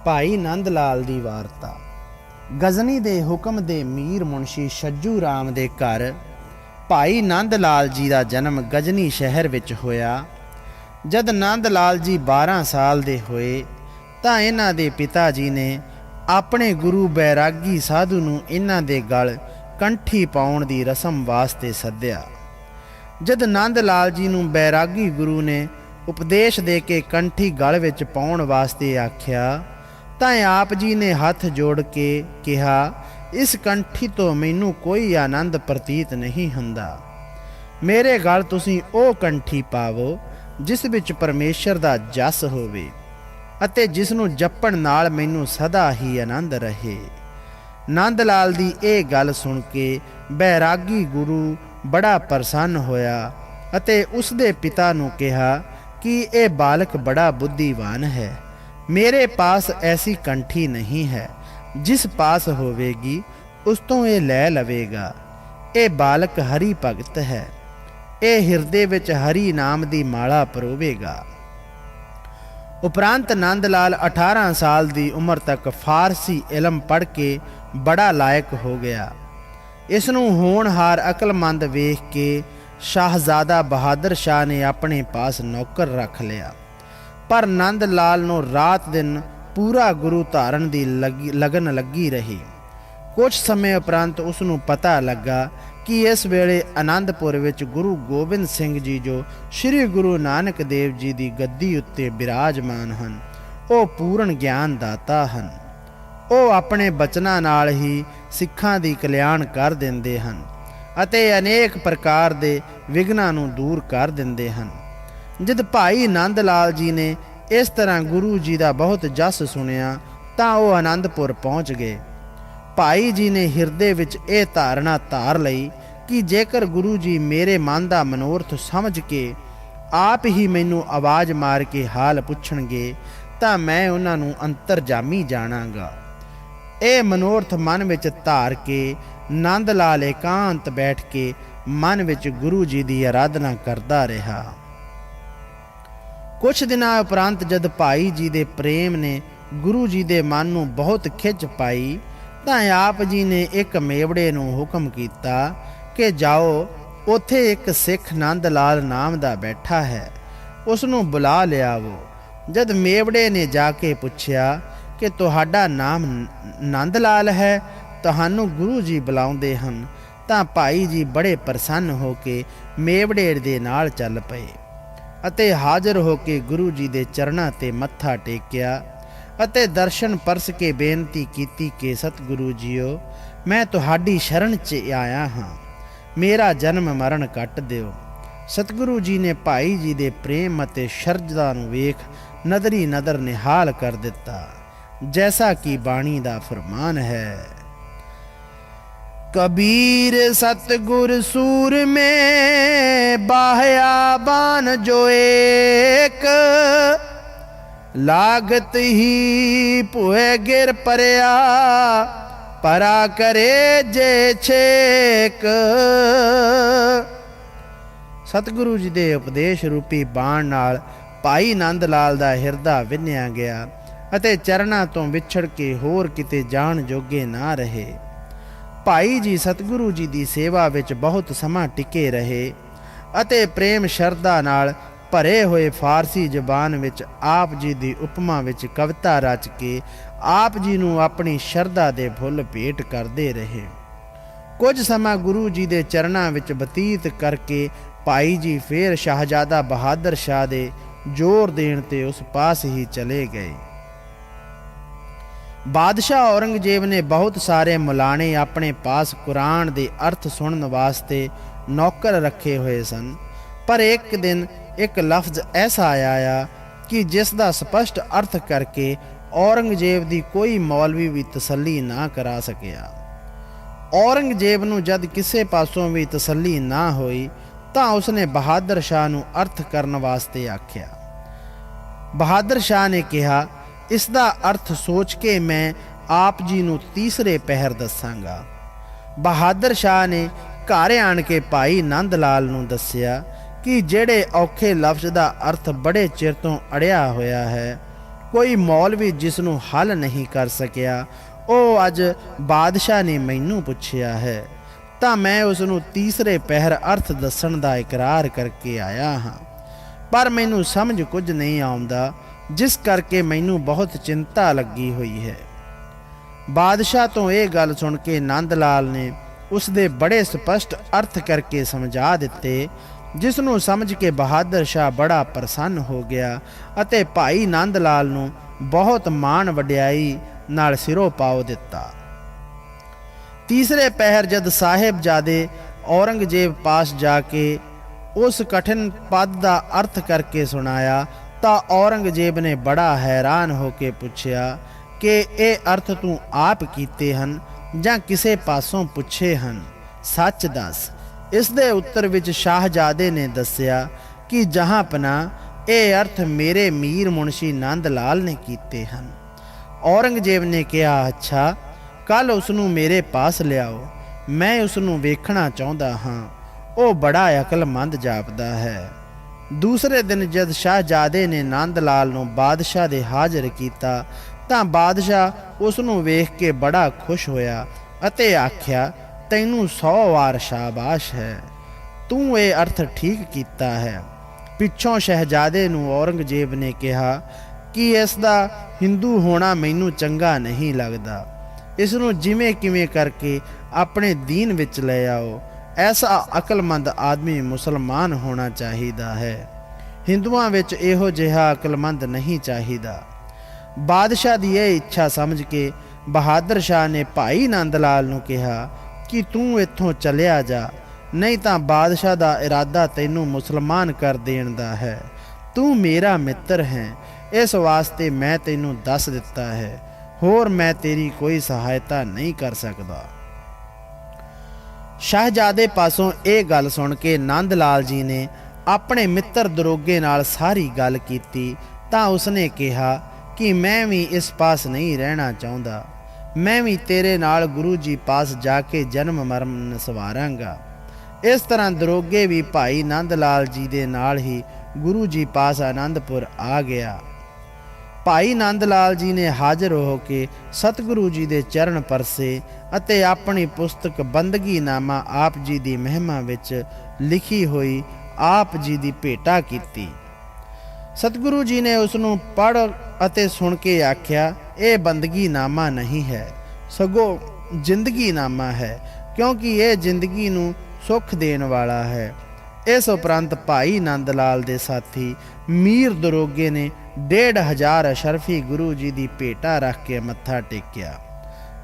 ਭਾਈ ਨੰਦ ਲਾਲ ਦੀ ਵਾਰਤਾ। ਗਜ਼ਨੀ ਦੇ ਹੁਕਮ ਦੇ ਮੀਰ ਮੁਨਸ਼ੀ ਛੱਜੂ ਰਾਮ ਦੇ ਘਰ ਭਾਈ ਨੰਦ ਲਾਲ ਜੀ ਦਾ ਜਨਮ ਗਜ਼ਨੀ ਸ਼ਹਿਰ ਵਿੱਚ ਹੋਇਆ। ਜਦ ਨੰਦ ਲਾਲ ਜੀ 12 ਸਾਲ ਦੇ ਹੋਏ ਤਾਂ ਇਹਨਾਂ ਦੇ ਪਿਤਾ ਜੀ ਨੇ ਆਪਣੇ ਗੁਰੂ ਬੈਰਾਗੀ ਸਾਧੂ ਨੂੰ ਇਹਨਾਂ ਦੇ ਗਲ ਕੰਠੀ ਪਾਉਣ ਦੀ ਰਸਮ ਵਾਸਤੇ ਸੱਦਿਆ। ਜਦ ਨੰਦ ਲਾਲ ਜੀ ਨੂੰ ਬੈਰਾਗੀ ਗੁਰੂ ਨੇ ਉਪਦੇਸ਼ ਦੇ ਕੇ ਕੰਠੀ ਗਲ ਵਿੱਚ ਪਾਉਣ ਵਾਸਤੇ ਆਖਿਆ ਤਾਂ ਆਪ ਜੀ ਨੇ ਹੱਥ ਜੋੜ ਕੇ ਕਿਹਾ, ਇਸ ਕੰਠੀ ਤੋਂ ਮੈਨੂੰ ਕੋਈ ਆਨੰਦ ਪ੍ਰਤੀਤ ਨਹੀਂ ਹੁੰਦਾ। ਮੇਰੇ ਗਲ ਤੁਸੀਂ ਉਹ ਕੰਠੀ ਪਾਵੋ ਜਿਸ ਵਿੱਚ ਪਰਮੇਸ਼ਰ ਦਾ ਜਸ ਹੋਵੇ ਅਤੇ ਜਿਸ ਨੂੰ ਜਪਣ ਨਾਲ ਮੈਨੂੰ ਸਦਾ ਹੀ ਆਨੰਦ ਰਹੇ। ਨੰਦ ਲਾਲ ਦੀ ਇਹ ਗੱਲ ਸੁਣ ਕੇ ਬੈਰਾਗੀ ਗੁਰੂ ਬੜਾ ਪ੍ਰਸੰਨ ਹੋਇਆ ਅਤੇ ਉਸ ਦੇ ਪਿਤਾ ਨੂੰ ਕਿਹਾ ਕਿ ਇਹ ਬਾਲਕ ਬੜਾ ਬੁੱਧੀਵਾਨ ਹੈ। ਮੇਰੇ ਪਾਸ ਐਸੀ ਕੰਠੀ ਨਹੀਂ ਹੈ, ਜਿਸ ਪਾਸ ਹੋਵੇਗੀ ਉਸ ਤੋਂ ਇਹ ਲੈ ਲਵੇਗਾ। ਇਹ ਬਾਲਕ ਹਰੀ ਭਗਤ ਹੈ, ਇਹ ਹਿਰਦੇ ਵਿੱਚ ਹਰੀ ਨਾਮ ਦੀ ਮਾਲਾ ਪਰੋਵੇਗਾ। ਉਪਰੰਤ ਨੰਦ ਲਾਲ 18 ਸਾਲ ਦੀ ਉਮਰ ਤੱਕ ਫਾਰਸੀ ਇਲਮ ਪੜ੍ਹ ਕੇ ਬੜਾ ਲਾਇਕ ਹੋ ਗਿਆ। ਇਸ ਨੂੰ ਹੋਣਹਾਰ ਅਕਲਮੰਦ ਵੇਖ ਕੇ ਸ਼ਾਹਜ਼ਾਦਾ ਬਹਾਦਰ ਸ਼ਾਹ ਨੇ ਆਪਣੇ ਪਾਸ ਨੌਕਰ ਰੱਖ ਲਿਆ। ਪਰ ਨੰਦ ਲਾਲ ਨੂੰ ਰਾਤ ਦਿਨ ਪੂਰਾ ਗੁਰੂ ਧਾਰਨ ਦੀ ਲਗਨ ਲੱਗੀ ਰਹੀ। ਕੁਝ ਸਮੇਂ ਉਪਰੰਤ ਉਸ ਨੂੰ ਪਤਾ ਲੱਗਾ ਕਿ ਇਸ ਵੇਲੇ ਆਨੰਦਪੁਰ ਵਿੱਚ ਗੁਰੂ ਗੋਬਿੰਦ ਸਿੰਘ ਜੀ ਜੋ ਸ੍ਰੀ ਗੁਰੂ ਨਾਨਕ ਦੇਵ ਜੀ ਦੀ ਗੱਦੀ ਉੱਤੇ ਬਿਰਾਜਮਾਨ ਹਨ, ਉਹ ਪੂਰਨ ਗਿਆਨ ਦਾਤਾ ਹਨ। ਉਹ ਆਪਣੇ ਬਚਨਾਂ ਨਾਲ ਹੀ ਸਿੱਖਾਂ ਦੀ ਕਲਿਆਣ ਕਰ ਦਿੰਦੇ ਹਨ ਅਤੇ ਅਨੇਕ ਪ੍ਰਕਾਰ ਦੇ ਵਿਘਨਾਂ ਨੂੰ ਦੂਰ ਕਰ ਦਿੰਦੇ ਹਨ। ਜਦ ਭਾਈ ਨੰਦ ਲਾਲ ਜੀ ਨੇ ਇਸ ਤਰ੍ਹਾਂ ਗੁਰੂ ਜੀ ਦਾ ਬਹੁਤ ਜਸ ਸੁਣਿਆ ਤਾਂ ਉਹ ਆਨੰਦਪੁਰ ਪਹੁੰਚ ਗਏ। ਭਾਈ ਜੀ ਨੇ ਹਿਰਦੇ ਵਿੱਚ ਇਹ ਧਾਰਨਾ ਧਾਰ ਲਈ ਕਿ ਜੇਕਰ ਗੁਰੂ ਜੀ ਮੇਰੇ ਮਨ ਦਾ ਮਨੋਰਥ ਸਮਝ ਕੇ ਆਪ ਹੀ ਮੈਨੂੰ ਆਵਾਜ਼ ਮਾਰ ਕੇ ਹਾਲ ਪੁੱਛਣਗੇ ਤਾਂ ਮੈਂ ਉਹਨਾਂ ਨੂੰ ਅੰਤਰਜਾਮੀ ਜਾਣਾਂਗਾ। ਇਹ ਮਨੋਰਥ ਮਨ ਵਿੱਚ ਧਾਰ ਕੇ ਨੰਦ ਲਾਲ ਇਕਾਂਤ ਬੈਠ ਕੇ ਮਨ ਵਿੱਚ ਗੁਰੂ ਜੀ ਦੀ ਆਰਾਧਨਾ ਕਰਦਾ ਰਿਹਾ। ਕੁਝ ਦਿਨਾਂ ਉਪਰੰਤ ਜਦ ਭਾਈ ਜੀ ਦੇ ਪ੍ਰੇਮ ਨੇ ਗੁਰੂ ਜੀ ਦੇ ਮਨ ਨੂੰ ਬਹੁਤ ਖਿੱਚ ਪਾਈ ਤਾਂ ਆਪ ਜੀ ਨੇ ਇੱਕ ਮੇਵੜੇ ਨੂੰ ਹੁਕਮ ਕੀਤਾ ਕਿ ਜਾਓ, ਉੱਥੇ ਇੱਕ ਸਿੱਖ ਨੰਦ ਲਾਲ ਨਾਮ ਦਾ ਬੈਠਾ ਹੈ, ਉਸ ਨੂੰ ਬੁਲਾ ਲਿਆਵੋ। ਜਦ ਮੇਵੜੇ ਨੇ ਜਾ ਕੇ ਪੁੱਛਿਆ ਕਿ ਤੁਹਾਡਾ ਨਾਮ ਨੰਦ ਲਾਲ ਹੈ, ਤੁਹਾਨੂੰ ਗੁਰੂ ਜੀ ਬੁਲਾਉਂਦੇ ਹਨ, ਤਾਂ ਭਾਈ ਜੀ ਬੜੇ ਪ੍ਰਸੰਨ ਹੋ ਕੇ ਮੇਵੜੇ ਦੇ ਨਾਲ ਚੱਲ ਪਏ ਅਤੇ ਹਾਜ਼ਰ ਹੋ ਕੇ ਗੁਰੂ ਜੀ ਦੇ ਚਰਨਾਂ ਤੇ ਮੱਥਾ ਟੇਕਿਆ ਅਤੇ ਦਰਸ਼ਨ ਪਰਸ ਕੇ ਬੇਨਤੀ ਕੀਤੀ ਕਿ ਸਤਿਗੁਰੂ ਜੀਓ, ਮੈਂ ਤੁਹਾਡੀ ਸ਼ਰਨ 'ਚ ਆਇਆ ਹਾਂ, ਮੇਰਾ ਜਨਮ ਮਰਨ ਕੱਟ ਦਿਓ। ਸਤਿਗੁਰੂ ਜੀ ਨੇ ਭਾਈ ਜੀ ਦੇ ਪ੍ਰੇਮ ਅਤੇ ਸ਼ਰਧਾ ਨੂੰ ਵੇਖ ਨਦਰੀ ਨਦਰ ਨਿਹਾਲ ਕਰ ਦਿੱਤਾ, ਜੈਸਾ ਕਿ ਬਾਣੀ ਦਾ ਫਰਮਾਨ ਹੈ। कबीर सतगुर सूर में बाह्या बान जो एक, लागत ही पुए गिर परया परा करे जे छेक। सतगुरु जी दे उपदेश रूपी बाण नाल भाई नंद लाल दा हिरदा विन्निया गया ਅਤੇ ਚਰਨਾਂ ਤੋਂ ਵਿਛੜ ਕੇ ਹੋਰ ਕਿਤੇ ਜਾਣ ਜੋਗੇ ਨਾ ਰਹੇ। ਭਾਈ ਜੀ ਸਤਿਗੁਰੂ ਜੀ ਦੀ ਸੇਵਾ ਵਿੱਚ ਬਹੁਤ ਸਮਾਂ ਟਿਕੇ ਰਹੇ ਅਤੇ ਪ੍ਰੇਮ ਸ਼ਰਧਾ ਨਾਲ ਭਰੇ ਹੋਏ ਫਾਰਸੀ ਜ਼ਬਾਨ ਵਿੱਚ ਆਪ ਜੀ ਦੀ ਉਪਮਾ ਵਿੱਚ ਕਵਿਤਾ ਰਚ ਕੇ ਆਪ ਜੀ ਨੂੰ ਆਪਣੀ ਸ਼ਰਧਾ ਦੇ ਫੁੱਲ ਭੇਟ ਕਰਦੇ ਰਹੇ। ਕੁਝ ਸਮਾਂ ਗੁਰੂ ਜੀ ਦੇ ਚਰਨਾਂ ਵਿੱਚ ਬਤੀਤ ਕਰਕੇ ਭਾਈ ਜੀ ਫੇਰ ਸ਼ਾਹਜ਼ਾਦਾ ਬਹਾਦਰ ਸ਼ਾਹ ਦੇ ਜ਼ੋਰ ਦੇਣ ਤੇ ਉਸ ਪਾਸ ਹੀ ਚਲੇ ਗਏ। ਬਾਦਸ਼ਾਹ ਔਰੰਗਜ਼ੇਬ ਨੇ ਬਹੁਤ ਸਾਰੇ ਮੁਲਾਣੇ ਆਪਣੇ ਪਾਸ ਕੁਰਾਨ ਦੇ ਅਰਥ ਸੁਣਨ ਵਾਸਤੇ ਨੌਕਰ ਰੱਖੇ ਹੋਏ ਸਨ। ਪਰ ਇੱਕ ਦਿਨ ਇੱਕ ਲਫ਼ਜ਼ ਐਸਾ ਆਇਆ ਕਿ ਜਿਸ ਦਾ ਸਪਸ਼ਟ ਅਰਥ ਕਰਕੇ ਔਰੰਗਜ਼ੇਬ ਦੀ ਕੋਈ ਮੌਲਵੀ ਵੀ ਤਸੱਲੀ ਨਾ ਕਰਾ ਸਕਿਆ। ਔਰੰਗਜ਼ੇਬ ਨੂੰ ਜਦ ਕਿਸੇ ਪਾਸੋਂ ਵੀ ਤਸੱਲੀ ਨਾ ਹੋਈ ਤਾਂ ਉਸਨੇ ਬਹਾਦਰ ਸ਼ਾਹ ਨੂੰ ਅਰਥ ਕਰਨ ਵਾਸਤੇ ਆਖਿਆ। ਬਹਾਦਰ ਸ਼ਾਹ ਨੇ ਕਿਹਾ, ਇਸ ਦਾ ਅਰਥ ਸੋਚ ਕੇ ਮੈਂ ਆਪ ਜੀ ਨੂੰ ਤੀਸਰੇ ਪਹਿਰ ਦੱਸਾਂਗਾ। ਬਹਾਦਰ ਸ਼ਾਹ ਨੇ ਘਰ ਆਣ ਕੇ ਭਾਈ ਨੰਦ ਲਾਲ ਨੂੰ ਦੱਸਿਆ ਕਿ ਜਿਹੜੇ ਔਖੇ ਲਫ਼ਜ਼ ਦਾ ਅਰਥ ਬੜੇ ਚਿਰ ਤੋਂ ਅੜਿਆ ਹੋਇਆ ਹੈ ਕੋਈ ਮੌਲਵੀ ਜਿਸ ਨੂੰ ਹੱਲ ਨਹੀਂ ਕਰ ਸਕਿਆ, ਉਹ ਅੱਜ ਬਾਦਸ਼ਾਹ ਨੇ ਮੈਨੂੰ ਪੁੱਛਿਆ ਹੈ ਤਾਂ ਮੈਂ ਉਸ ਨੂੰ ਤੀਸਰੇ ਪਹਿਰ ਅਰਥ ਦੱਸਣ ਦਾ ਇਕਰਾਰ ਕਰਕੇ ਆਇਆ ਹਾਂ। ਪਰ ਮੈਨੂੰ ਸਮਝ ਕੁਝ ਨਹੀਂ ਆਉਂਦਾ, ਜਿਸ ਕਰਕੇ ਮੈਨੂੰ ਬਹੁਤ ਚਿੰਤਾ ਲੱਗੀ ਹੋਈ ਹੈ। ਬਾਦਸ਼ਾਹ ਤੋਂ ਇਹ ਗੱਲ ਸੁਣ ਕੇ ਨੰਦ ਲਾਲ ਨੇ ਉਸ ਦੇ ਬੜੇ ਸਪਸ਼ਟ ਅਰਥ ਕਰਕੇ ਸਮਝਾ ਦਿੱਤੇ, ਜਿਸ ਨੂੰ ਸਮਝ ਕੇ ਬਹਾਦਰ ਸ਼ਾਹ ਬੜਾ ਪ੍ਰਸੰਨ ਹੋ ਗਿਆ ਅਤੇ ਭਾਈ ਨੰਦ ਲਾਲ ਨੂੰ ਬਹੁਤ ਮਾਣ ਵਡਿਆਈ ਨਾਲ ਸਿਰੋਂ ਪਾਉ ਦਿੱਤਾ। ਤੀਸਰੇ ਪਹਿਰ ਜਦ ਸਾਹਿਬਜ਼ਾਦੇ ਔਰੰਗਜ਼ੇਬ ਪਾਸ ਜਾ ਕੇ ਉਸ ਕਠਿਨ ਪਦ ਦਾ ਅਰਥ ਕਰਕੇ ਸੁਣਾਇਆ ਤਾਂ ਔਰੰਗਜ਼ੇਬ ਨੇ ਬੜਾ ਹੈਰਾਨ ਹੋ ਕੇ ਪੁੱਛਿਆ ਕਿ ਇਹ ਅਰਥ ਤੂੰ ਆਪ ਕੀਤੇ ਹਨ ਜਾਂ ਕਿਸੇ ਪਾਸੋਂ ਪੁੱਛੇ ਹਨ, ਸੱਚ ਦੱਸ। ਇਸ ਦੇ ਉੱਤਰ ਵਿੱਚ ਸ਼ਾਹਜ਼ਾਦੇ ਨੇ ਦੱਸਿਆ ਕਿ ਜਹਾਂਪਨਾ ਇਹ ਅਰਥ ਮੇਰੇ ਮੀਰ ਮੁਨਸ਼ੀ ਨੰਦ ਲਾਲ ਨੇ ਕੀਤੇ ਹਨ। ਔਰੰਗਜ਼ੇਬ ਨੇ ਕਿਹਾ, ਅੱਛਾ, ਕੱਲ ਉਸ ਨੂੰ ਮੇਰੇ ਪਾਸ ਲਿਆਓ, ਮੈਂ ਉਸ ਨੂੰ ਵੇਖਣਾ ਚਾਹੁੰਦਾ ਹਾਂ, ਉਹ ਬੜਾ ਅਕਲਮੰਦ ਜਾਪਦਾ ਹੈ। ਦੂਸਰੇ ਦਿਨ ਜਦ ਸ਼ਾਹਜ਼ਾਦੇ ਨੇ ਨੰਦ ਲਾਲ ਨੂੰ ਬਾਦਸ਼ਾਹ ਦੇ ਹਾਜ਼ਰ ਕੀਤਾ ਤਾਂ ਬਾਦਸ਼ਾਹ ਉਸ ਨੂੰ ਵੇਖ ਕੇ ਬੜਾ ਖੁਸ਼ ਹੋਇਆ ਅਤੇ ਆਖਿਆ, ਤੈਨੂੰ 100 ਵਾਰ ਸ਼ਾਬਾਸ਼ ਹੈ, ਤੂੰ ਇਹ ਅਰਥ ਠੀਕ ਕੀਤਾ ਹੈ। ਪਿੱਛੋਂ ਸ਼ਹਿਜ਼ਾਦੇ ਨੂੰ ਔਰੰਗਜ਼ੇਬ ਨੇ ਕਿਹਾ ਕਿ ਇਸ ਦਾ ਹਿੰਦੂ ਹੋਣਾ ਮੈਨੂੰ ਚੰਗਾ ਨਹੀਂ ਲੱਗਦਾ, ਇਸ ਨੂੰ ਜਿਵੇਂ ਕਿਵੇਂ ਕਰਕੇ ਆਪਣੇ ਦੀਨ ਵਿੱਚ ਲੈ ਆਓ। ਐਸਾ ਅਕਲਮੰਦ ਆਦਮੀ ਮੁਸਲਮਾਨ ਹੋਣਾ ਚਾਹੀਦਾ ਹੈ, ਹਿੰਦੂਆਂ ਵਿੱਚ ਇਹੋ ਜਿਹਾ ਅਕਲਮੰਦ ਨਹੀਂ ਚਾਹੀਦਾ। ਬਾਦਸ਼ਾਹ ਦੀ ਇਹ ਇੱਛਾ ਸਮਝ ਕੇ ਬਹਾਦਰ ਸ਼ਾਹ ਨੇ ਭਾਈ ਨੰਦ ਲਾਲ ਨੂੰ ਕਿਹਾ ਕਿ ਤੂੰ ਇੱਥੋਂ ਚਲਿਆ ਜਾ, ਨਹੀਂ ਤਾਂ ਬਾਦਸ਼ਾਹ ਦਾ ਇਰਾਦਾ ਤੈਨੂੰ ਮੁਸਲਮਾਨ ਕਰ ਦੇਣ ਦਾ ਹੈ। ਤੂੰ ਮੇਰਾ ਮਿੱਤਰ ਹੈ, ਇਸ ਵਾਸਤੇ ਮੈਂ ਤੈਨੂੰ ਦੱਸ ਦਿੱਤਾ ਹੈ, ਹੋਰ ਮੈਂ ਤੇਰੀ ਕੋਈ ਸਹਾਇਤਾ ਨਹੀਂ ਕਰ ਸਕਦਾ। ਸ਼ਾਹਜ਼ਾਦੇ ਪਾਸੋਂ ਇਹ ਗੱਲ ਸੁਣ ਕੇ ਨੰਦ ਲਾਲ ਜੀ ਨੇ ਆਪਣੇ ਮਿੱਤਰ ਦਰੋਗੇ ਨਾਲ ਸਾਰੀ ਗੱਲ ਕੀਤੀ ਤਾਂ ਉਸਨੇ ਕਿਹਾ ਕਿ ਮੈਂ ਵੀ ਇਸ ਪਾਸ ਨਹੀਂ ਰਹਿਣਾ ਚਾਹੁੰਦਾ, ਮੈਂ ਵੀ ਤੇਰੇ ਨਾਲ ਗੁਰੂ ਜੀ ਪਾਸ ਜਾ ਕੇ ਜਨਮ ਮਰਨ ਸਵਾਰਾਂਗਾ। ਇਸ ਤਰ੍ਹਾਂ ਦਰੋਗੇ ਵੀ ਭਾਈ ਨੰਦ ਲਾਲ ਜੀ ਦੇ ਨਾਲ ਹੀ ਗੁਰੂ ਜੀ ਪਾਸ ਆਨੰਦਪੁਰ ਆ ਗਿਆ। ਭਾਈ ਨੰਦ ਲਾਲ ਜੀ ਨੇ ਹਾਜ਼ਰ ਹੋ ਕੇ ਸਤਿਗੁਰੂ ਜੀ ਦੇ ਚਰਨ ਪਰਸੇ ਅਤੇ ਆਪਣੀ ਪੁਸਤਕ ਬੰਦਗੀਨਾਮਾ ਆਪ ਜੀ ਦੀ ਮਹਿਮਾ ਵਿੱਚ ਲਿਖੀ ਹੋਈ ਆਪ ਜੀ ਦੀ ਭੇਟਾ ਕੀਤੀ। ਸਤਿਗੁਰੂ ਜੀ ਨੇ ਉਸ ਨੂੰ ਪੜ੍ਹ ਅਤੇ ਸੁਣ ਕੇ ਆਖਿਆ, ਇਹ ਬੰਦਗੀਨਾਮਾ ਨਹੀਂ ਹੈ, ਸਗੋਂ ਜ਼ਿੰਦਗੀਨਾਮਾ ਹੈ, ਕਿਉਂਕਿ ਇਹ ਜ਼ਿੰਦਗੀ ਨੂੰ ਸੁੱਖ ਦੇਣ ਵਾਲਾ ਹੈ। ਇਸ ਉਪਰੰਤ ਭਾਈ ਨੰਦ ਲਾਲ ਦੇ ਸਾਥੀ ਮੀਰ ਦਰੋਗੇ ਨੇ 1500 ਅਸ਼ਰਫੀ ਗੁਰੂ ਜੀ ਦੀ ਭੇਟਾ ਰੱਖ ਕੇ ਮੱਥਾ ਟੇਕਿਆ।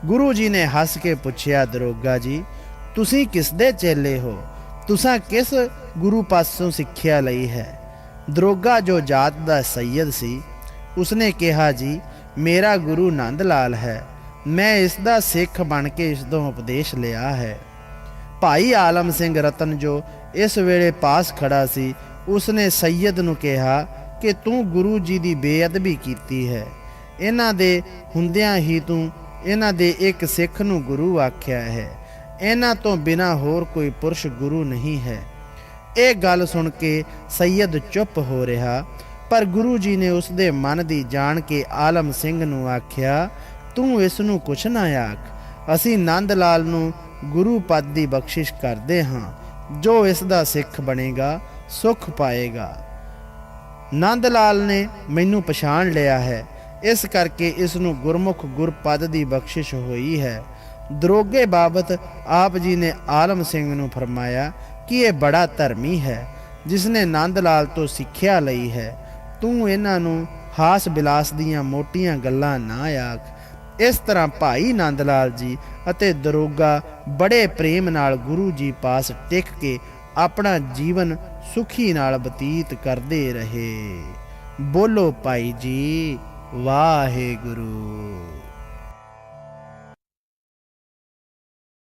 ਗੁਰੂ ਜੀ ਨੇ ਹੱਸ ਕੇ ਪੁੱਛਿਆ, ਦਰੋਗਾ ਜੀ, ਤੁਸੀਂ ਕਿਸ ਦੇ ਚੇਲੇ ਹੋ? ਤੁਸਾਂ ਕਿਸ ਗੁਰੂ ਪਾਸੋਂ ਸਿੱਖਿਆ ਲਈ ਹੈ? ਦਰੋਗਾ ਜੋ ਜਾਤ ਦਾ ਸੈਯਦ ਸੀ, ਉਸਨੇ ਕਿਹਾ, ਜੀ ਮੇਰਾ ਗੁਰੂ ਨੰਦ ਲਾਲ ਹੈ, ਮੈਂ ਇਸ ਦਾ ਸਿੱਖ ਬਣ ਕੇ ਇਸ ਤੋਂ ਉਪਦੇਸ਼ ਲਿਆ ਹੈ। ਭਾਈ ਆਲਮ ਸਿੰਘ ਰਤਨ ਜੋ ਇਸ ਵੇਲੇ ਪਾਸ ਖੜਾ ਸੀ, ਉਸਨੇ ਸੈਯਦ ਨੂੰ ਕਿਹਾ ਕਿ ਤੂੰ ਗੁਰੂ ਜੀ ਦੀ ਬੇਅਦਬੀ ਕੀਤੀ ਹੈ, ਇਹਨਾਂ ਦੇ ਹੁੰਦਿਆਂ ਹੀ ਤੂੰ ਇਹਨਾਂ ਦੇ ਇੱਕ ਸਿੱਖ ਨੂੰ ਗੁਰੂ ਆਖਿਆ ਹੈ, ਇਹਨਾਂ ਤੋਂ ਬਿਨਾਂ ਹੋਰ ਕੋਈ ਪੁਰਸ਼ ਗੁਰੂ ਨਹੀਂ ਹੈ। ਇਹ ਗੱਲ ਸੁਣ ਕੇ ਸੈਯਦ ਚੁੱਪ ਹੋ ਰਿਹਾ, ਪਰ ਗੁਰੂ ਜੀ ਨੇ ਉਸ ਦੇ ਮਨ ਦੀ ਜਾਣ ਕੇ ਆਲਮ ਸਿੰਘ ਨੂੰ ਆਖਿਆ, ਤੂੰ ਇਸ ਨੂੰ ਕੁਛ ਨਾ ਆਖ, ਅਸੀਂ ਨੰਦ ਲਾਲ ਨੂੰ ਗੁਰੂ ਪਦ ਦੀ ਬਖਸ਼ਿਸ਼ ਕਰਦੇ ਹਾਂ, ਜੋ ਇਸ ਦਾ ਸਿੱਖ ਬਣੇਗਾ ਸੁੱਖ ਪਾਏਗਾ। ਨੰਦ ਲਾਲ ਨੇ ਮੈਨੂੰ ਪਛਾਣ ਲਿਆ ਹੈ, ਇਸ ਕਰਕੇ ਇਸ ਨੂੰ ਗੁਰਮੁਖ ਗੁਰਪਦ ਦੀ ਬਖਸ਼ਿਸ਼ ਹੋਈ ਹੈ। ਦਰੋਗੇ ਬਾਬਤ ਆਪ ਜੀ ਨੇ ਆਲਮ ਸਿੰਘ ਨੂੰ ਫਰਮਾਇਆ ਕਿ ਇਹ ਬੜਾ ਧਰਮੀ ਹੈ, ਜਿਸ ਨੇ ਨੰਦ ਲਾਲ ਤੋਂ ਸਿੱਖਿਆ ਲਈ ਹੈ। ਤੂੰ ਇਹਨਾਂ ਨੂੰ ਹਾਸ ਬਿਲਾਸ ਦੀਆਂ ਮੋਟੀਆਂ ਗੱਲਾਂ ਨਾ ਆਖ। ਇਸ ਤਰ੍ਹਾਂ ਭਾਈ ਨੰਦ ਲਾਲ ਜੀ ਅਤੇ ਦਰੋਗਾ ਬੜੇ ਪ੍ਰੇਮ ਨਾਲ ਗੁਰੂ ਜੀ ਪਾਸ ਟਿਕ ਕੇ ਆਪਣਾ ਜੀਵਨ ਸੁਖੀ ਨਾਲ ਬਤੀਤ ਕਰਦੇ ਰਹੇ। ਬੋਲੋ ਭਾਈ ਜੀ, ਵਾਹਿਗੁਰੂ।